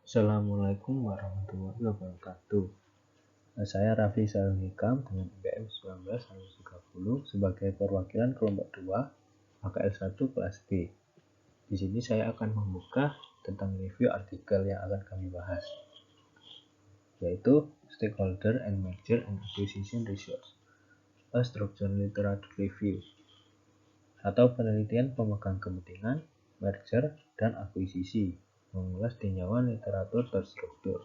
Assalamualaikum warahmatullahi wabarakatuh. Saya Raffi Salun Hikam dengan NPM 1930 sebagai perwakilan kelompok 2 HKL 1 kelas B. Di sini saya akan membuka tentang review artikel yang akan kami bahas, yaitu Stakeholder and Merger and Acquisition Research, a Structured Literature Review, atau penelitian pemegang kepentingan, merger, dan akuisisi, mengulas tinjauan literatur terstruktur.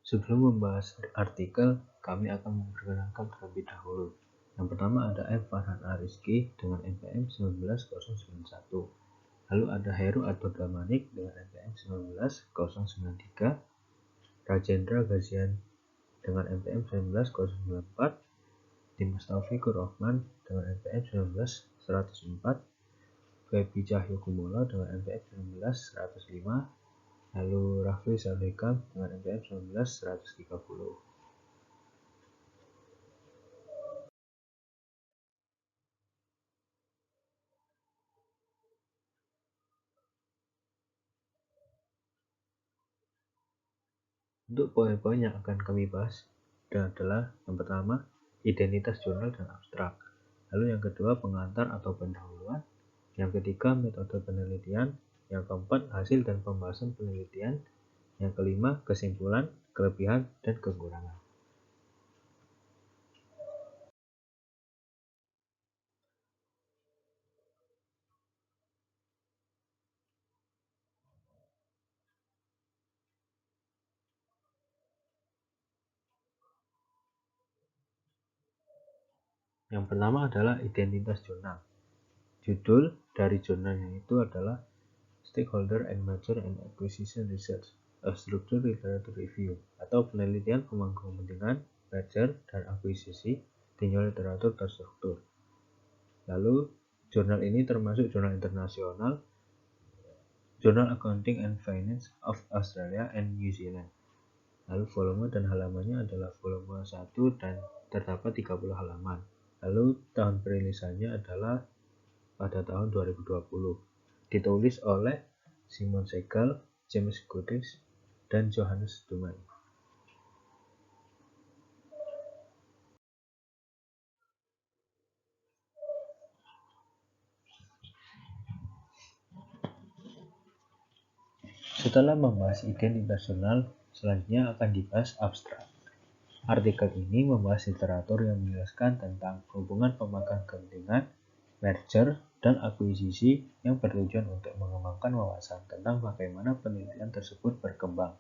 Sebelum membahas artikel, kami akan memperkenalkan terlebih dahulu. Yang pertama ada M. Farhan Ariski dengan NPM 19091. Lalu ada Heru Adbardamanik dengan NPM 19093. Rajendra Gazian dengan NPM 19094. Dimas Taufikur Rahman dengan NPM 19104. Febi Cahyokumolo dengan NPM 19105. Lalu Raffi Salun Hikam dengan NPM 19130. Untuk poin-poin yang akan kami bahas adalah yang pertama, identitas jurnal dan abstrak. Lalu yang kedua, pengantar atau pendahuluan. Yang ketiga, metode penelitian. Yang keempat, hasil dan pembahasan penelitian. Yang kelima, kesimpulan, kelebihan, dan kekurangan. Yang pertama adalah identitas jurnal. Judul dari jurnalnya itu adalah Stakeholder and Merger and Acquisition Research, a Structured Literature Review, atau penelitian pemangku kepentingan, merger, dan akuisisi tinjauan literatur terstruktur. Lalu, jurnal ini termasuk jurnal internasional, Journal Accounting and Finance of Australia and New Zealand. Lalu volume dan halamannya adalah volume 1 dan terdapat 30 halaman. Lalu tahun perilisannya adalah pada tahun 2020. Ditulis oleh Simon Segel, James Goodrich, dan Johannes Dumay. Setelah membahas identitas jurnal, selanjutnya akan dibahas abstrak. Artikel ini membahas literatur yang menjelaskan tentang hubungan pemegang kepentingan, merger, dan akuisisi yang bertujuan untuk mengembangkan wawasan tentang bagaimana penelitian tersebut berkembang,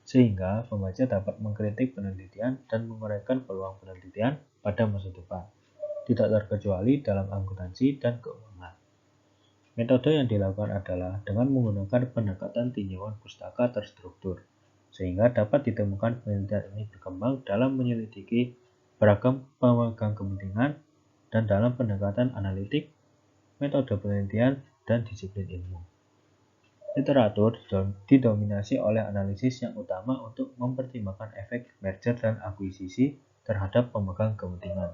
sehingga pembaca dapat mengkritik penelitian dan menguraikan peluang penelitian pada masa depan, tidak terkecuali dalam akuntansi dan keuangan. Metode yang dilakukan adalah dengan menggunakan pendekatan tinjauan pustaka terstruktur, sehingga dapat ditemukan penelitian ini berkembang dalam menyelidiki beragam pemegang kepentingan dan dalam pendekatan analitik, metode penelitian, dan disiplin ilmu. Literatur didominasi oleh analisis yang utama untuk mempertimbangkan efek merger dan akuisisi terhadap pemegang kepentingan,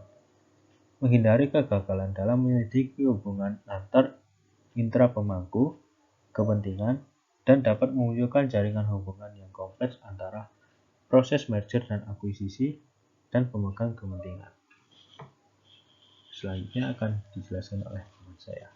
menghindari kegagalan dalam menyelidiki hubungan antar intra pemangku kepentingan, dan dapat memunculkan jaringan hubungan yang kompleks antara proses merger dan akuisisi dan pemegang kepentingan. Selanjutnya akan dijelaskan oleh teman saya.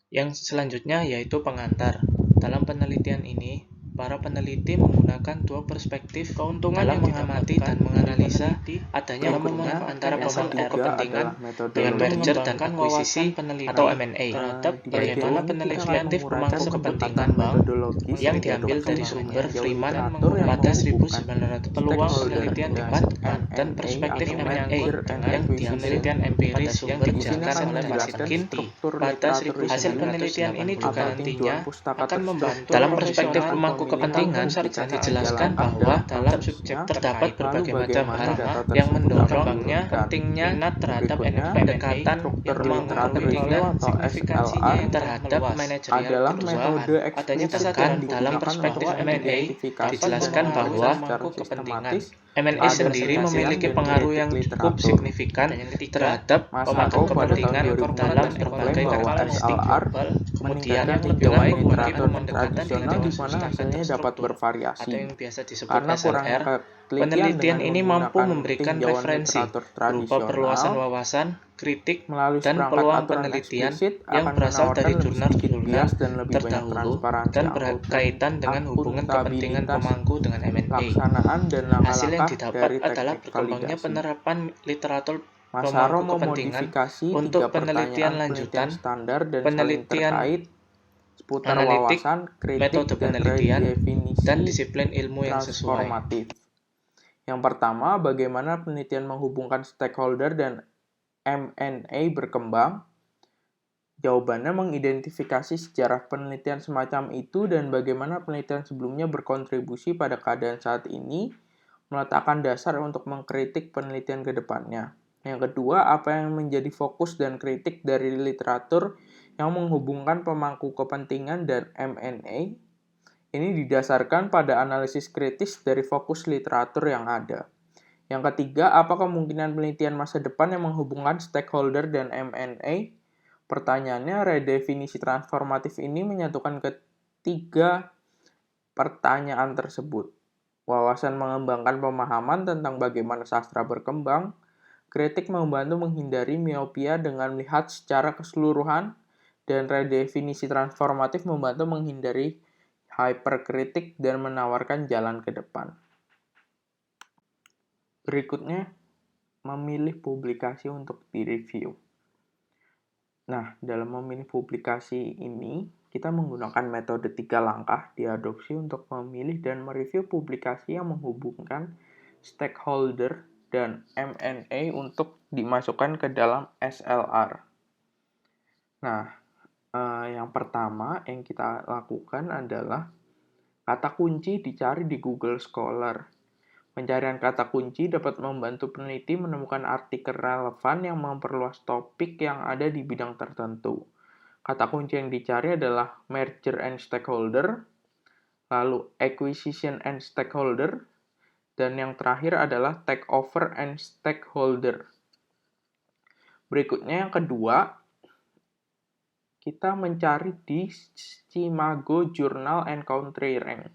Yang selanjutnya yaitu pengantar. Dalam penelitian ini, para peneliti menggunakan dua perspektif keuntungan dalam mengamati dan menganalisa adanya hubungan antara pemangku kepentingan dengan merger dan akuisisi atau M&A, bagaimana penelitian pemangku kepentingan bank yang diambil dari sumber Freeman pada 1900, peluang penelitian debat, dan perspektif M&A yang penelitian empiris yang dijalankan oleh Martin pada 1900. Hasil penelitian ini juga nantinya akan membantu dalam perspektif pemangku kepentingan dijelaskan bahwa dalam subjek terdapat berbagai macam hal yang mendorong pentingnya minat terhadap pendekatan yang mempengaruhi dengan signifikansinya terhadap manajerial perusahaan. Adanya kesadaran dalam perspektif M&A dijelaskan bahwa kepentingan M&A sendiri memiliki pengaruh yang cukup signifikan terhadap pemangku kepentingan dalam berbagai karakteristik global. Kemudian yang kedua, literatur tradisional di mana hasilnya dapat bervariasi atau yang biasa disebut SLR. Penelitian ini mampu memberikan referensi berupa perluasan wawasan, kritik, dan peluang penelitian yang berasal dari jurnal-jurnal terdahulu dan berkaitan dengan hubungan kepentingan pemangku dengan M&A. Hasil yang didapat adalah berkembangnya penerapan literatur pemangku kepentingan untuk penelitian lanjutan, penelitian analitik, metode penelitian, dan disiplin ilmu yang sesuai. Yang pertama, bagaimana penelitian menghubungkan stakeholder dan M&A berkembang? Jawabannya mengidentifikasi sejarah penelitian semacam itu dan bagaimana penelitian sebelumnya berkontribusi pada keadaan saat ini, meletakkan dasar untuk mengkritik penelitian ke depannya. Yang kedua, apa yang menjadi fokus dan kritik dari literatur yang menghubungkan pemangku kepentingan dan M&A? Ini didasarkan pada analisis kritis dari fokus literatur yang ada. Yang ketiga, apa kemungkinan penelitian masa depan yang menghubungkan stakeholder dan M&A? Pertanyaannya, redefinisi transformatif ini menyatukan ketiga pertanyaan tersebut. Wawasan mengembangkan pemahaman tentang bagaimana sastra berkembang, kritik membantu menghindari miopia dengan melihat secara keseluruhan, dan redefinisi transformatif membantu menghindari hyperkritik dan menawarkan jalan ke depan. Berikutnya, memilih publikasi untuk direview. Nah, dalam memilih publikasi ini, kita menggunakan metode 3 langkah diadopsi untuk memilih dan mereview publikasi yang menghubungkan stakeholder dan M&A untuk dimasukkan ke dalam SLR. Nah, yang pertama yang kita lakukan adalah kata kunci dicari di Google Scholar. Pencarian kata kunci dapat membantu peneliti menemukan artikel relevan yang memperluas topik yang ada di bidang tertentu. Kata kunci yang dicari adalah merger and stakeholder, lalu acquisition and stakeholder, dan yang terakhir adalah takeover and stakeholder. Berikutnya yang kedua, kita mencari di Chicago Journal and Country Rank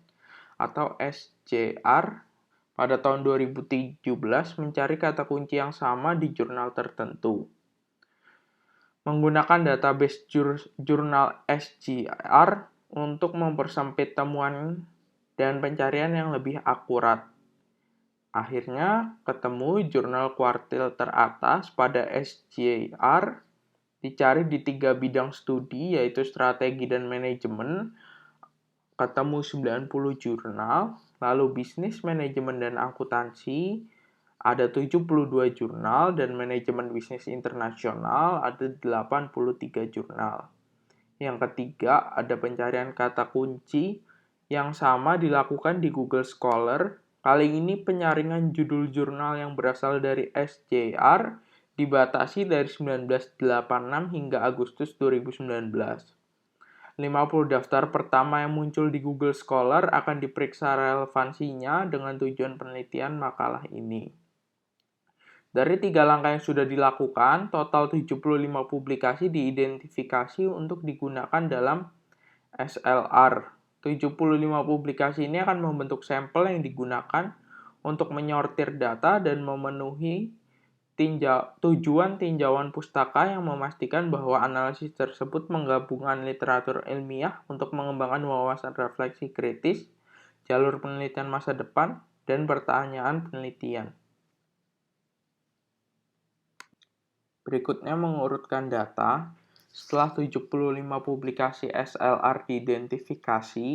atau SJR pada tahun 2017 mencari kata kunci yang sama di jurnal tertentu. Menggunakan database jurnal SJR untuk mempersempit temuan dan pencarian yang lebih akurat. Akhirnya ketemu jurnal kuartil teratas pada SJR, dicari di 3 bidang studi yaitu strategi dan manajemen, ketemu 90 jurnal, lalu bisnis, manajemen, dan akuntansi, ada 72 jurnal, dan manajemen bisnis internasional, ada 83 jurnal. Yang ketiga, ada pencarian kata kunci yang sama dilakukan di Google Scholar. Kali ini penyaringan judul jurnal yang berasal dari SJR dibatasi dari 1986 hingga Agustus 2019. 50 daftar pertama yang muncul di Google Scholar akan diperiksa relevansinya dengan tujuan penelitian makalah ini. Dari 3 langkah yang sudah dilakukan, total 75 publikasi diidentifikasi untuk digunakan dalam SLR. 75 publikasi ini akan membentuk sampel yang digunakan untuk menyortir data dan memenuhi tujuan tinjauan pustaka yang memastikan bahwa analisis tersebut menggabungkan literatur ilmiah untuk mengembangkan wawasan refleksi kritis, jalur penelitian masa depan, dan pertanyaan penelitian. Berikutnya mengurutkan data. Setelah 75 publikasi SLR diidentifikasi,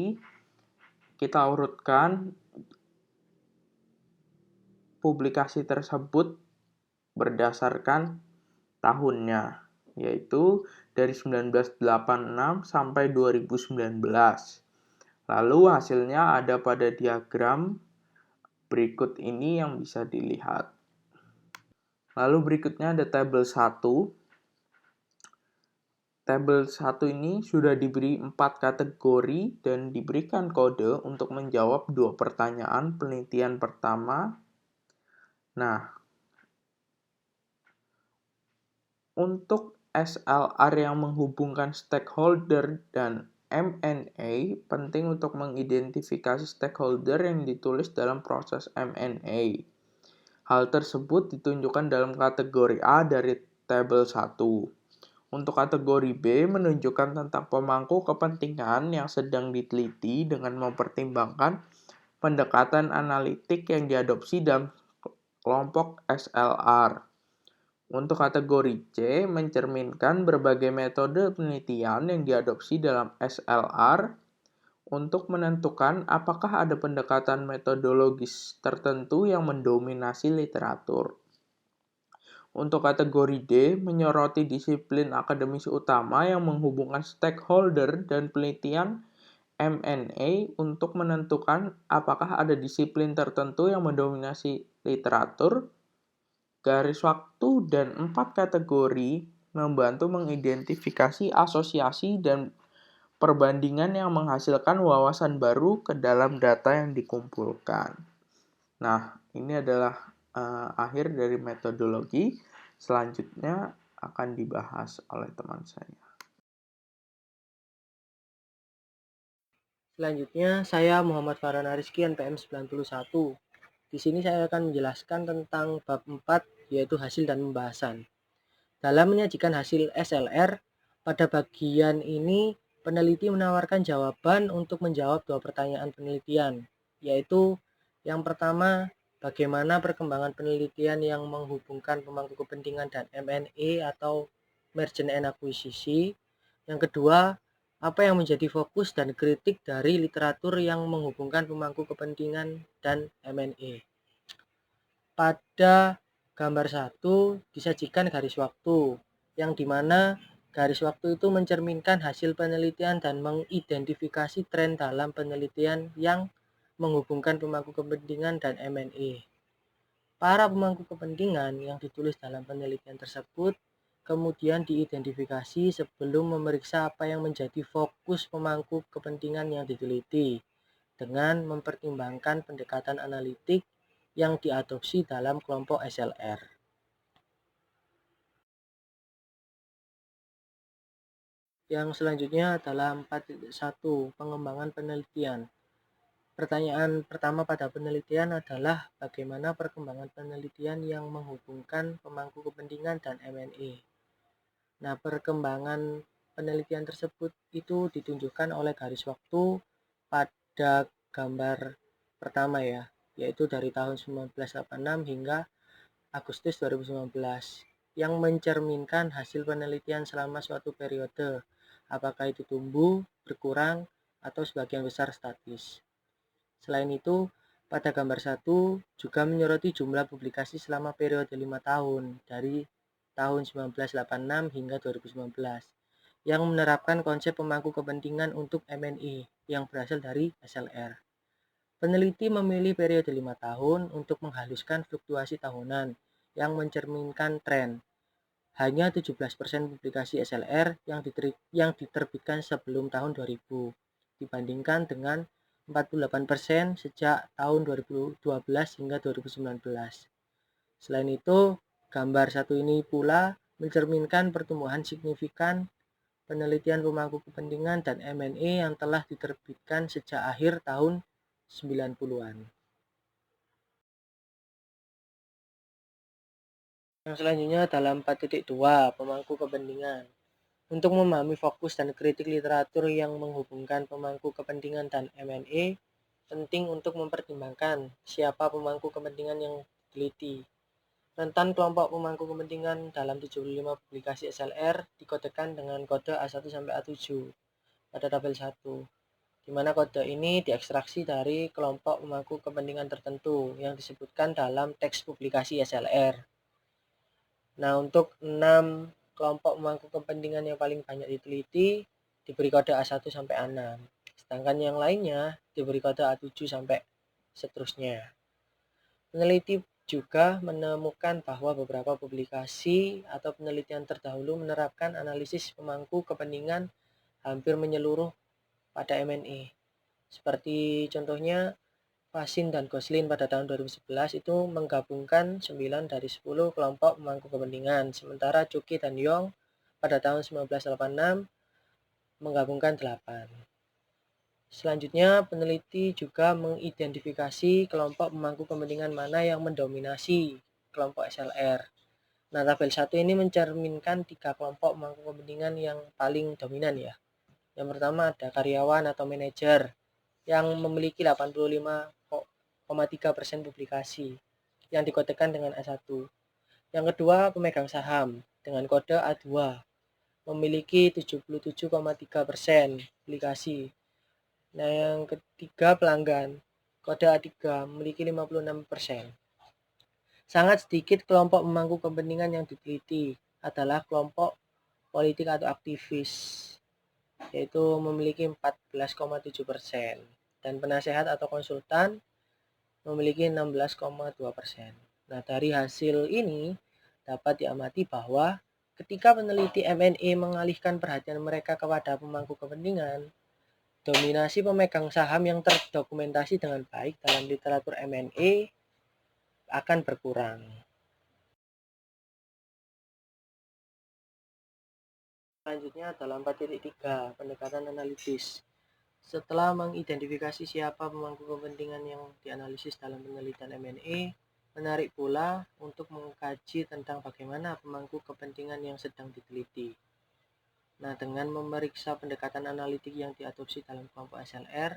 kita urutkan publikasi tersebut berdasarkan tahunnya, yaitu dari 1986 sampai 2019. Lalu hasilnya ada pada diagram berikut ini yang bisa dilihat. Lalu berikutnya ada tabel 1. Tabel 1 ini sudah diberi 4 kategori dan diberikan kode untuk menjawab 2 pertanyaan penelitian pertama. Nah, untuk SLR yang menghubungkan stakeholder dan M&A, penting untuk mengidentifikasi stakeholder yang ditulis dalam proses M&A. Hal tersebut ditunjukkan dalam kategori A dari tabel 1. Untuk kategori B menunjukkan tentang pemangku kepentingan yang sedang diteliti dengan mempertimbangkan pendekatan analitik yang diadopsi dalam kelompok SLR. Untuk kategori C mencerminkan berbagai metode penelitian yang diadopsi dalam SLR untuk menentukan apakah ada pendekatan metodologis tertentu yang mendominasi literatur. Untuk kategori D, menyoroti disiplin akademis utama yang menghubungkan stakeholder dan penelitian M&A untuk menentukan apakah ada disiplin tertentu yang mendominasi literatur. Garis waktu dan 4 kategori membantu mengidentifikasi asosiasi dan perbandingan yang menghasilkan wawasan baru ke dalam data yang dikumpulkan. Nah, ini adalah akhir dari metodologi. Selanjutnya akan dibahas oleh teman saya. Selanjutnya, saya Muhammad Farhan Ariski, NPM 91. Di sini saya akan menjelaskan tentang bab 4, yaitu hasil dan pembahasan. Dalam menyajikan hasil SLR, pada bagian ini peneliti menawarkan jawaban untuk menjawab 2 pertanyaan penelitian, yaitu yang pertama, bagaimana perkembangan penelitian yang menghubungkan pemangku kepentingan dan M&A atau Merger and Acquisition. Yang kedua, apa yang menjadi fokus dan kritik dari literatur yang menghubungkan pemangku kepentingan dan M&A. Pada gambar 1 disajikan garis waktu, yang dimana garis waktu itu mencerminkan hasil penelitian dan mengidentifikasi tren dalam penelitian yang menghubungkan pemangku kepentingan dan M&A. Para pemangku kepentingan yang ditulis dalam penelitian tersebut kemudian diidentifikasi sebelum memeriksa apa yang menjadi fokus pemangku kepentingan yang diteliti dengan mempertimbangkan pendekatan analitik yang diadopsi dalam kelompok SLR. Yang selanjutnya adalah 4.1 pengembangan penelitian. Pertanyaan pertama pada penelitian adalah bagaimana perkembangan penelitian yang menghubungkan pemangku kepentingan dan M&A. Nah, perkembangan penelitian tersebut itu ditunjukkan oleh garis waktu pada gambar pertama ya, yaitu dari tahun 1986 hingga Agustus 2019, yang mencerminkan hasil penelitian selama suatu periode, apakah itu tumbuh, berkurang, atau sebagian besar statis. Selain itu, pada gambar 1 juga menyoroti jumlah publikasi selama periode 5 tahun, dari tahun 1986 hingga 2019, yang menerapkan konsep pemangku kepentingan untuk M&A yang berasal dari SLR. Peneliti memilih periode 5 tahun untuk menghaluskan fluktuasi tahunan yang mencerminkan tren. Hanya 17% publikasi SLR yang diterbitkan sebelum tahun 2000, dibandingkan dengan 48% sejak tahun 2012 hingga 2019. Selain itu, gambar 1 ini pula mencerminkan pertumbuhan signifikan penelitian pemangku kepentingan dan M&A yang telah diterbitkan sejak akhir tahun 90-an. Yang selanjutnya dalam 4.2 pemangku kepentingan. Untuk memahami fokus dan kritik literatur yang menghubungkan pemangku kepentingan dan M&A, penting untuk mempertimbangkan siapa pemangku kepentingan yang diteliti. Rentan kelompok pemangku kepentingan dalam 75 publikasi SLR dikodekan dengan kode A1 sampai A7 pada tabel 1. Di mana kode ini diekstraksi dari kelompok pemangku kepentingan tertentu yang disebutkan dalam teks publikasi SLR. Nah, untuk 6 kelompok pemangku kepentingan yang paling banyak diteliti diberi kode A1 sampai A6. sedangkan yang lainnya diberi kode A7 sampai seterusnya. Peneliti juga menemukan bahwa beberapa publikasi atau penelitian terdahulu menerapkan analisis pemangku kepentingan hampir menyeluruh pada M&A. Seperti contohnya Fasin dan Goslin pada tahun 2011 itu menggabungkan 9 dari 10 kelompok pemangku kepentingan, sementara Cuki dan Yong pada tahun 1986 menggabungkan 8. Selanjutnya, peneliti juga mengidentifikasi kelompok pemangku kepentingan mana yang mendominasi kelompok SLR. Nah, tabel 1 ini mencerminkan 3 kelompok pemangku kepentingan yang paling dominan ya. Yang pertama ada karyawan atau manajer yang memiliki 85,3% publikasi yang dikodekan dengan A1. Yang kedua, pemegang saham dengan kode A2 memiliki 77,3% publikasi. Nah, yang ketiga pelanggan, kode A3 memiliki 56%. Sangat sedikit kelompok pemangku kepentingan yang diteliti adalah kelompok politik atau aktivis, yaitu memiliki 14,7%. Dan penasehat atau konsultan memiliki 16,2%. Nah, dari hasil ini dapat diamati bahwa ketika peneliti M&A mengalihkan perhatian mereka kepada pemangku kepentingan, dominasi pemegang saham yang terdokumentasi dengan baik dalam literatur M&A akan berkurang. Selanjutnya adalah 4.3, pendekatan analitis. Setelah mengidentifikasi siapa pemangku kepentingan yang dianalisis dalam penelitian M&A, menarik pula untuk mengkaji tentang bagaimana pemangku kepentingan yang sedang diteliti. Nah, dengan memeriksa pendekatan analitik yang diadopsi dalam kelompok SLR,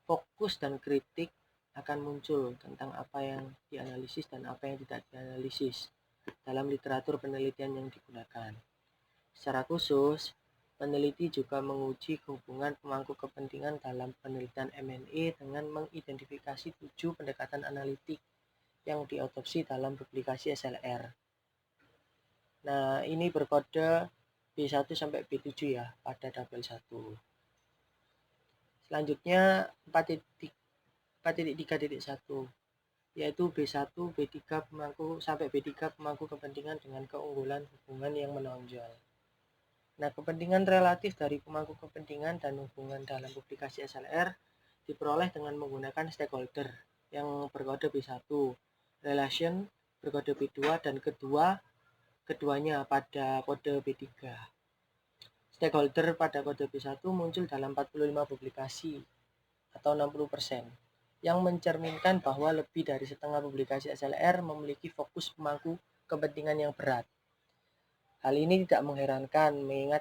fokus dan kritik akan muncul tentang apa yang dianalisis dan apa yang tidak dianalisis dalam literatur penelitian yang digunakan. Secara khusus, peneliti juga menguji hubungan pemangku kepentingan dalam penelitian M&A dengan mengidentifikasi 7 pendekatan analitik yang diadopsi dalam publikasi SLR. Nah, ini berkode B1 sampai B7 ya pada tabel 1. Selanjutnya 4.3.1 yaitu B1, B3 pemangku sampai B3 pemangku kepentingan dengan keunggulan hubungan yang menonjol. Nah, kepentingan relatif dari pemangku kepentingan dan hubungan dalam publikasi SLR diperoleh dengan menggunakan stakeholder yang berkode B1, relation berkode B2, dan keduanya pada kode B3. Stakeholder pada kode B1 muncul dalam 45 publikasi atau 60%, yang mencerminkan bahwa lebih dari setengah publikasi SLR memiliki fokus pemangku kepentingan yang berat. Hal ini tidak mengherankan mengingat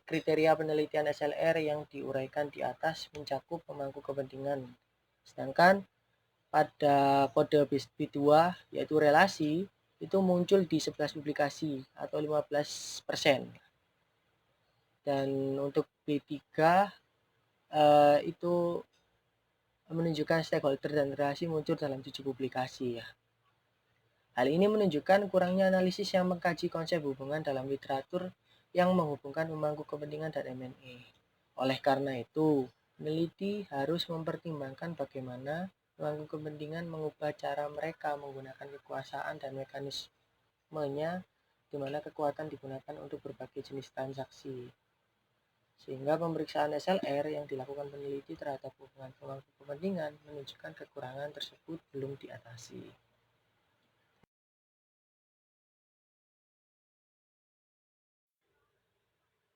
kriteria penelitian SLR yang diuraikan di atas mencakup pemangku kepentingan. Sedangkan pada kode B2 yaitu relasi itu muncul di 11 publikasi atau 15%. Dan untuk B3 itu menunjukkan stakeholder dan relasi muncul dalam 7 publikasi ya. Hal ini menunjukkan kurangnya analisis yang mengkaji konsep hubungan dalam literatur yang menghubungkan pemangku kepentingan dan M&A. Oleh karena itu, peneliti harus mempertimbangkan bagaimana pemangku kepentingan mengubah cara mereka menggunakan kekuasaan dan mekanismenya, di mana kekuatan digunakan untuk berbagai jenis transaksi. Sehingga pemeriksaan SLR yang dilakukan peneliti terhadap hubungan pemangku kepentingan menunjukkan kekurangan tersebut belum diatasi.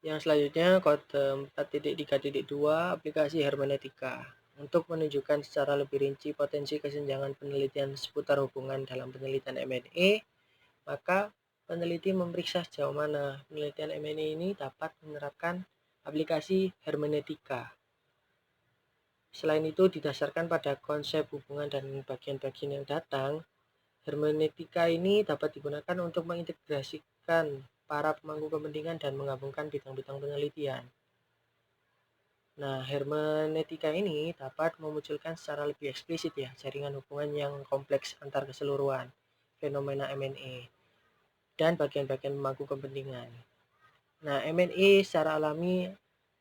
Yang selanjutnya kode 4.3.2 aplikasi hermeneutika. Untuk menunjukkan secara lebih rinci potensi kesenjangan penelitian seputar hubungan dalam penelitian M&A, maka peneliti memeriksa sejauh mana penelitian M&A ini dapat menerapkan aplikasi hermeneutika. Selain itu, didasarkan pada konsep hubungan dan bagian-bagian yang datang, hermeneutika ini dapat digunakan untuk mengintegrasikan para pemangku kepentingan dan menggabungkan bidang-bidang penelitian. Nah, hermeneutika ini dapat memunculkan secara lebih eksplisit ya jaringan hubungan yang kompleks antar keseluruhan fenomena M&A dan bagian-bagian pemangku kepentingan. Nah, M&A secara alami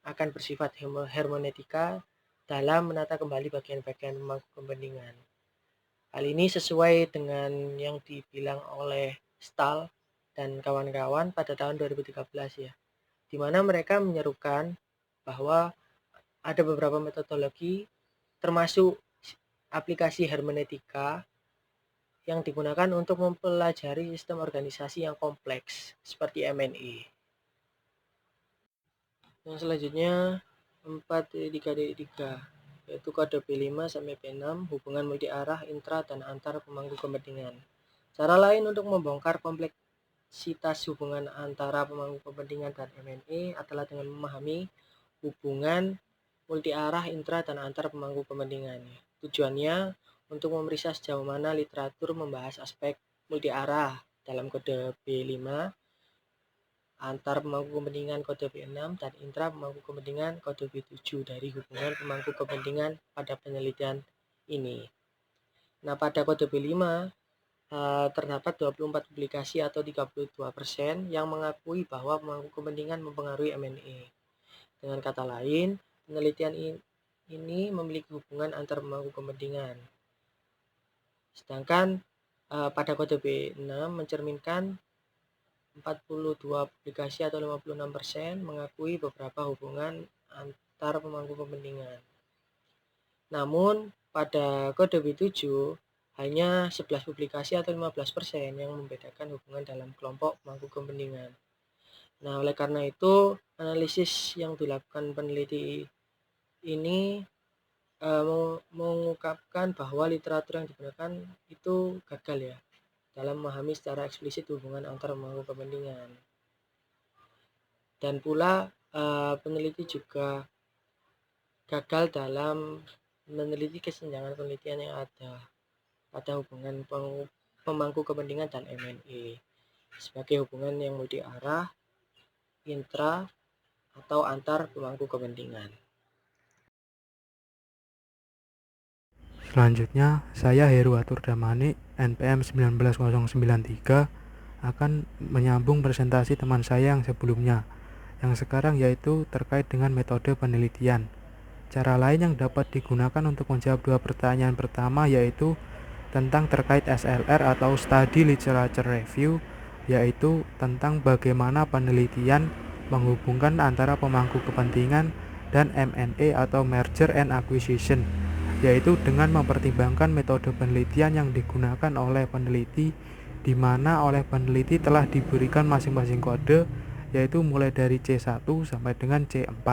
akan bersifat hermeneutika dalam menata kembali bagian-bagian pemangku kepentingan. Hal ini sesuai dengan yang dibilang oleh Stahl dan kawan-kawan pada tahun 2013 ya, di mana mereka menyerukan bahwa ada beberapa metodologi termasuk aplikasi hermeneutika yang digunakan untuk mempelajari sistem organisasi yang kompleks seperti MNE. Yang selanjutnya 4.3.3 yaitu kode B5 sampai B6 hubungan multi arah intra dan antar pemangku kepentingan. Cara lain untuk membongkar kompleksitas hubungan antara pemangku kepentingan dan MNE adalah dengan memahami hubungan multi arah intra dan antar pemangku kepentingan. Tujuannya untuk memeriksa sejauh mana literatur membahas aspek multi arah dalam kode B5 antar pemangku kepentingan kode B6 dan intra pemangku kepentingan kode B7 dari hubungan pemangku kepentingan pada penelitian ini. Nah, pada kode B5 terdapat 24 publikasi atau 32% yang mengakui bahwa pemangku kepentingan mempengaruhi MNE. Dengan kata lain, penelitian ini memiliki hubungan antar pemangku kepentingan. Sedangkan pada kode B6 mencerminkan 42 publikasi atau 56% mengakui beberapa hubungan antar pemangku kepentingan. Namun pada kode B7 hanya 11 publikasi atau 15% yang membedakan hubungan dalam kelompok pemangku kepentingan. Nah, oleh karena itu analisis yang dilakukan peneliti ini mengungkapkan bahwa literatur yang digunakan itu gagal ya dalam memahami secara eksplisit hubungan antar pemangku kepentingan. Dan pula peneliti juga gagal dalam meneliti kesenjangan penelitian yang ada pada hubungan pemangku kepentingan dan MNE sebagai hubungan yang multi arah, intra, atau antar pemangku kepentingan. Selanjutnya, saya Heru Aturdamani, NPM 19093, akan menyambung presentasi teman saya yang sebelumnya, yang sekarang yaitu terkait dengan metode penelitian. Cara lain yang dapat digunakan untuk menjawab dua pertanyaan pertama yaitu tentang terkait SLR atau Study Literature Review, yaitu tentang bagaimana penelitian menghubungkan antara pemangku kepentingan dan M&A atau Merger and Acquisition, yaitu dengan mempertimbangkan metode penelitian yang digunakan oleh peneliti, di mana oleh peneliti telah diberikan masing-masing kode, yaitu mulai dari C1 sampai dengan C4.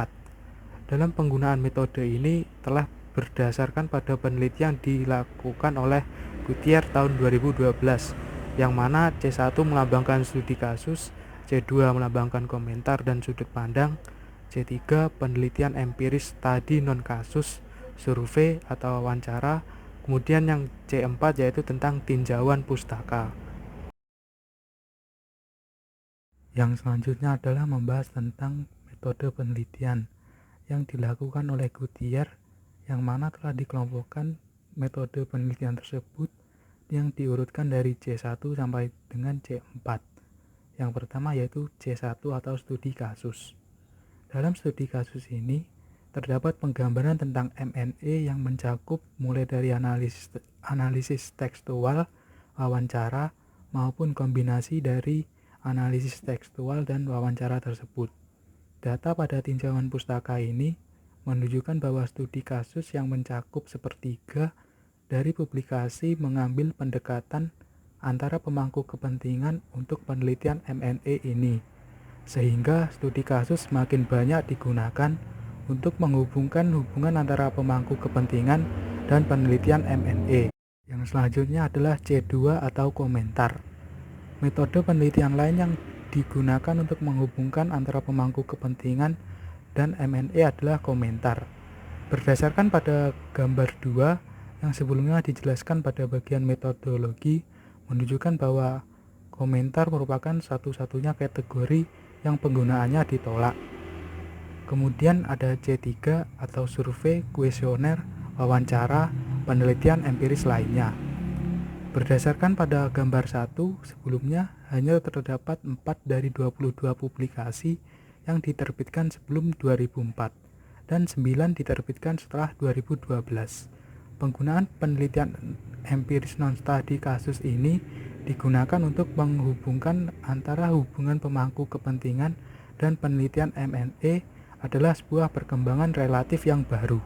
Dalam penggunaan metode ini telah berdasarkan pada penelitian dilakukan oleh Gutierrez tahun 2012, yang mana C1 melambangkan studi kasus, C2 melambangkan komentar dan sudut pandang, C3 penelitian empiris studi non-kasus, survei atau wawancara, kemudian yang C4 yaitu tentang tinjauan pustaka. Yang selanjutnya adalah membahas tentang metode penelitian yang dilakukan oleh Gutierrez, yang mana telah dikelompokkan metode penelitian tersebut yang diurutkan dari C1 sampai dengan C4. Yang pertama yaitu C1 atau studi kasus. Dalam studi kasus ini terdapat penggambaran tentang M&A yang mencakup mulai dari analisis tekstual, wawancara, maupun kombinasi dari analisis tekstual dan wawancara tersebut. Data pada tinjauan pustaka ini menunjukkan bahwa studi kasus yang mencakup sepertiga dari publikasi mengambil pendekatan antara pemangku kepentingan untuk penelitian M&A ini, sehingga studi kasus semakin banyak digunakan untuk menghubungkan hubungan antara pemangku kepentingan dan penelitian M&A. Yang selanjutnya adalah C2 atau komentar. Metode penelitian lain yang digunakan untuk menghubungkan antara pemangku kepentingan dan M&A adalah komentar. Berdasarkan pada gambar 2 yang sebelumnya dijelaskan pada bagian metodologi, menunjukkan bahwa komentar merupakan satu-satunya kategori yang penggunaannya ditolak. Kemudian ada C3 atau survei, kuesioner, wawancara, penelitian empiris lainnya. Berdasarkan pada gambar 1 sebelumnya hanya terdapat 4 dari 22 publikasi yang diterbitkan sebelum 2004 dan 9 diterbitkan setelah 2012. Penggunaan penelitian empiris non-study kasus ini digunakan untuk menghubungkan antara hubungan pemangku kepentingan dan penelitian M&A adalah sebuah perkembangan relatif yang baru.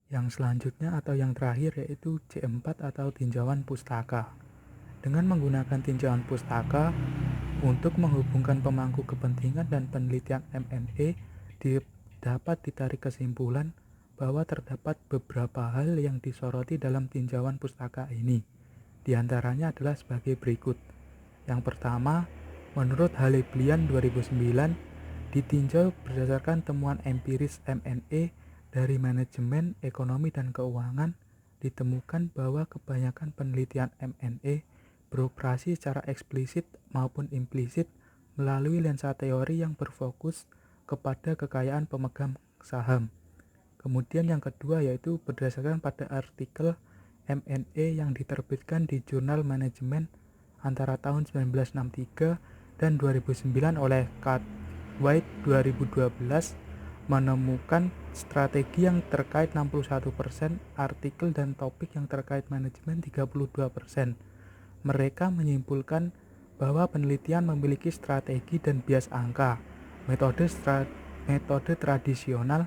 Yang selanjutnya atau yang terakhir yaitu C4 atau tinjauan pustaka. Dengan menggunakan tinjauan pustaka untuk menghubungkan pemangku kepentingan dan penelitian M&A dapat ditarik kesimpulan bahwa terdapat beberapa hal yang disoroti dalam tinjauan pustaka ini. Di antaranya adalah sebagai berikut. Yang pertama, menurut Haleblian 2009, ditinjau berdasarkan temuan empiris M&A dari manajemen, ekonomi, dan keuangan, ditemukan bahwa kebanyakan penelitian M&A beroperasi secara eksplisit maupun implisit melalui lensa teori yang berfokus kepada kekayaan pemegang saham. Kemudian yang kedua yaitu berdasarkan pada artikel M&A yang diterbitkan di Jurnal Manajemen antara tahun 1963 dan 2009 oleh White 2012 menemukan strategi yang terkait 61%, artikel dan topik yang terkait manajemen 32%. Mereka menyimpulkan bahwa penelitian memiliki strategi dan bias angka, metode tradisional,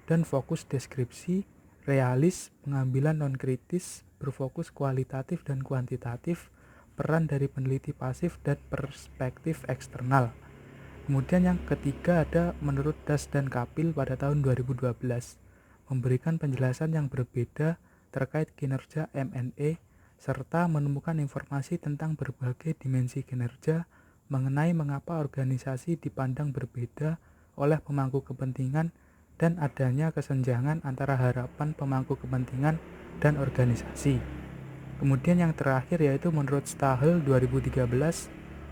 dan fokus deskripsi, realis, pengambilan non-kritis, berfokus kualitatif dan kuantitatif, peran dari peneliti pasif, dan perspektif eksternal. Kemudian yang ketiga ada menurut Das dan Kapil pada tahun 2012, memberikan penjelasan yang berbeda terkait kinerja M&A, serta menemukan informasi tentang berbagai dimensi kinerja mengenai mengapa organisasi dipandang berbeda oleh pemangku kepentingan dan adanya kesenjangan antara harapan pemangku kepentingan dan organisasi. Kemudian yang terakhir yaitu menurut Stahel 2013,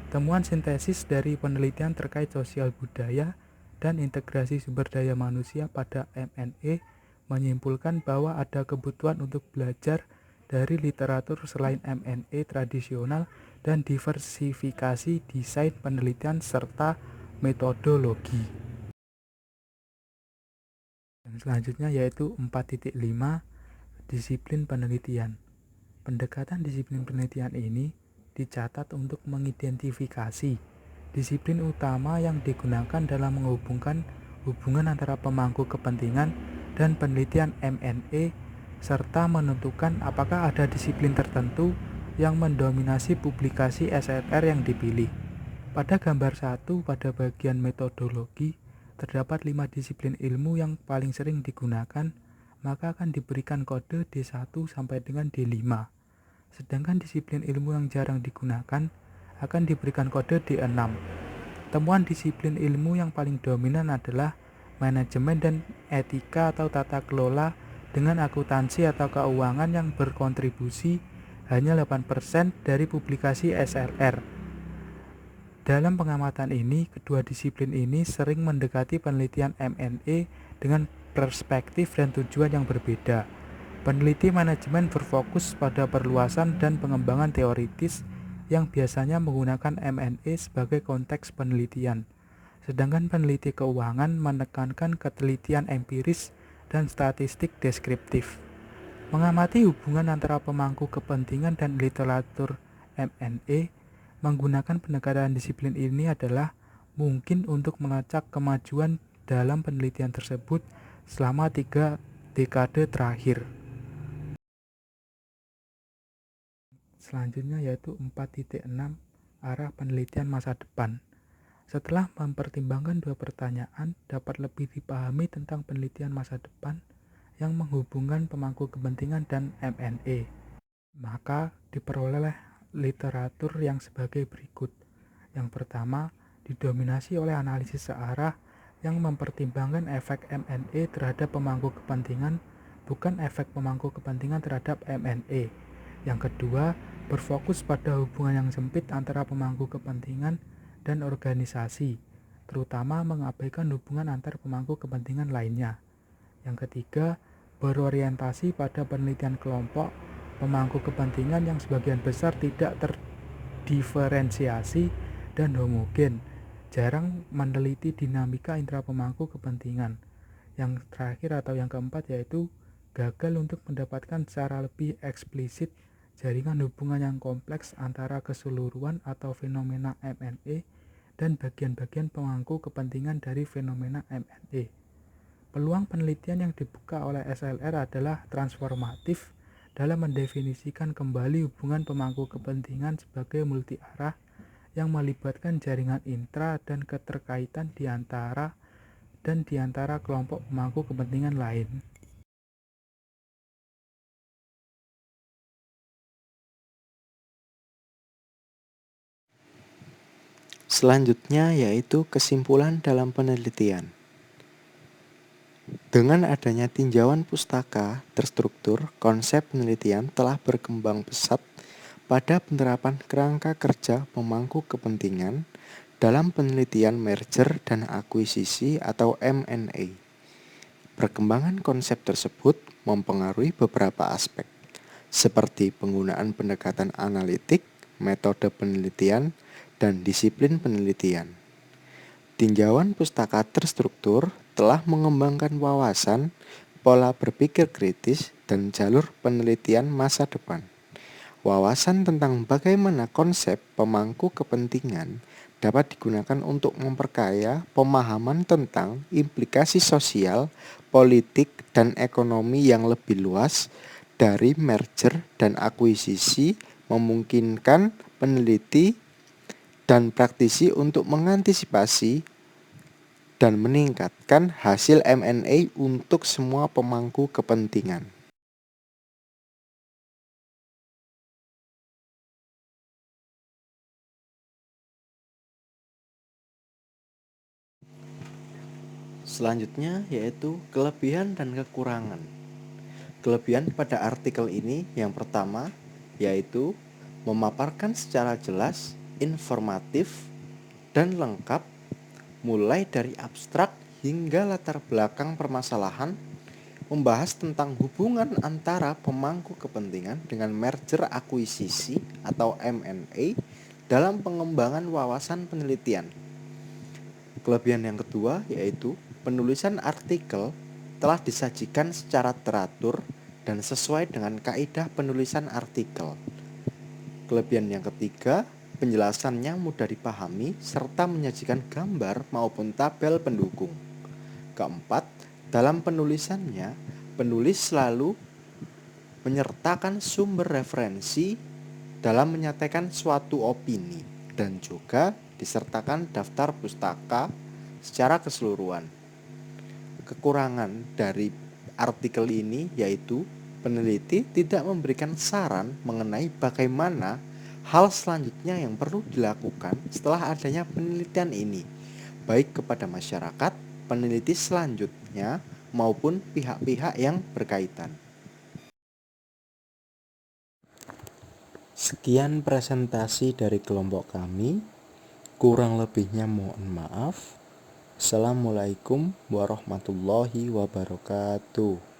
temuan sintesis dari penelitian terkait sosial budaya dan integrasi sumber daya manusia pada M&A menyimpulkan bahwa ada kebutuhan untuk belajar dari literatur selain M&A tradisional dan diversifikasi desain penelitian serta metodologi. Yang selanjutnya yaitu 4.5 disiplin penelitian. Pendekatan disiplin penelitian ini dicatat untuk mengidentifikasi disiplin utama yang digunakan dalam menghubungkan hubungan antara pemangku kepentingan dan penelitian M&A serta menentukan apakah ada disiplin tertentu yang mendominasi publikasi SLR yang dipilih. Pada gambar 1 pada bagian metodologi terdapat 5 disiplin ilmu yang paling sering digunakan, maka akan diberikan kode D1 sampai dengan D5. Sedangkan disiplin ilmu yang jarang digunakan akan diberikan kode D6. Temuan disiplin ilmu yang paling dominan adalah manajemen dan etika atau tata kelola dengan akuntansi atau keuangan yang berkontribusi hanya 8% dari publikasi SLR. Dalam pengamatan ini, kedua disiplin ini sering mendekati penelitian M&A dengan perspektif dan tujuan yang berbeda. Peneliti manajemen berfokus pada perluasan dan pengembangan teoritis yang biasanya menggunakan M&A sebagai konteks penelitian. Sedangkan peneliti keuangan menekankan ketelitian empiris dan statistik deskriptif. Mengamati hubungan antara pemangku kepentingan dan literatur M&A menggunakan pendekatan disiplin ini adalah mungkin untuk melacak kemajuan dalam penelitian tersebut selama 3 dekade terakhir. Selanjutnya yaitu 4.6 arah penelitian masa depan. Setelah mempertimbangkan dua pertanyaan, dapat lebih dipahami tentang penelitian masa depan yang menghubungkan pemangku kepentingan dan M&A. Maka diperoleh literatur yang sebagai berikut. Yang pertama, didominasi oleh analisis searah yang mempertimbangkan efek M&A terhadap pemangku kepentingan, bukan efek pemangku kepentingan terhadap M&A. Yang kedua, berfokus pada hubungan yang sempit antara pemangku kepentingan dan organisasi, terutama mengabaikan hubungan antar pemangku kepentingan lainnya. Yang ketiga, berorientasi pada penelitian kelompok pemangku kepentingan yang sebagian besar tidak terdiferensiasi dan homogen, jarang meneliti dinamika intra pemangku kepentingan. Yang terakhir atau yang keempat yaitu gagal untuk mendapatkan secara lebih eksplisit jaringan hubungan yang kompleks antara keseluruhan atau fenomena M&A dan bagian-bagian pemangku kepentingan dari fenomena M&A. Peluang penelitian yang dibuka oleh SLR adalah transformatif dalam mendefinisikan kembali hubungan pemangku kepentingan sebagai multi-arah yang melibatkan jaringan intra dan keterkaitan di antara kelompok pemangku kepentingan lain. Selanjutnya yaitu kesimpulan dalam penelitian. Dengan adanya tinjauan pustaka terstruktur, konsep penelitian telah berkembang pesat pada penerapan kerangka kerja pemangku kepentingan dalam penelitian merger dan akuisisi atau M&A. Perkembangan konsep tersebut mempengaruhi beberapa aspek, seperti penggunaan pendekatan analitik, metode penelitian, dan disiplin penelitian. Tinjauan pustaka terstruktur telah mengembangkan wawasan, pola berpikir kritis, dan jalur penelitian masa depan. Wawasan tentang bagaimana konsep pemangku kepentingan dapat digunakan untuk memperkaya pemahaman tentang implikasi sosial, politik, dan ekonomi yang lebih luas dari merger dan akuisisi, memungkinkan peneliti dan praktisi untuk mengantisipasi dan meningkatkan hasil M&A untuk semua pemangku kepentingan. Selanjutnya yaitu kelebihan dan kekurangan. Kelebihan pada artikel ini yang pertama yaitu memaparkan secara jelas, informatif, dan lengkap mulai dari abstrak hingga latar belakang permasalahan, membahas tentang hubungan antara pemangku kepentingan dengan merger akuisisi atau M&A dalam pengembangan wawasan penelitian. Kelebihan yang kedua yaitu penulisan artikel telah disajikan secara teratur dan sesuai dengan kaidah penulisan artikel. Kelebihan yang ketiga, penjelasannya mudah dipahami serta menyajikan gambar maupun tabel pendukung. Keempat, dalam penulisannya, penulis selalu menyertakan sumber referensi dalam menyatakan suatu opini dan juga disertakan daftar pustaka secara keseluruhan. Kekurangan dari artikel ini yaitu peneliti tidak memberikan saran mengenai bagaimana hal selanjutnya yang perlu dilakukan setelah adanya penelitian ini, baik kepada masyarakat, peneliti selanjutnya, maupun pihak-pihak yang berkaitan. Sekian presentasi dari kelompok kami, kurang lebihnya mohon maaf. Assalamualaikum warahmatullahi wabarakatuh.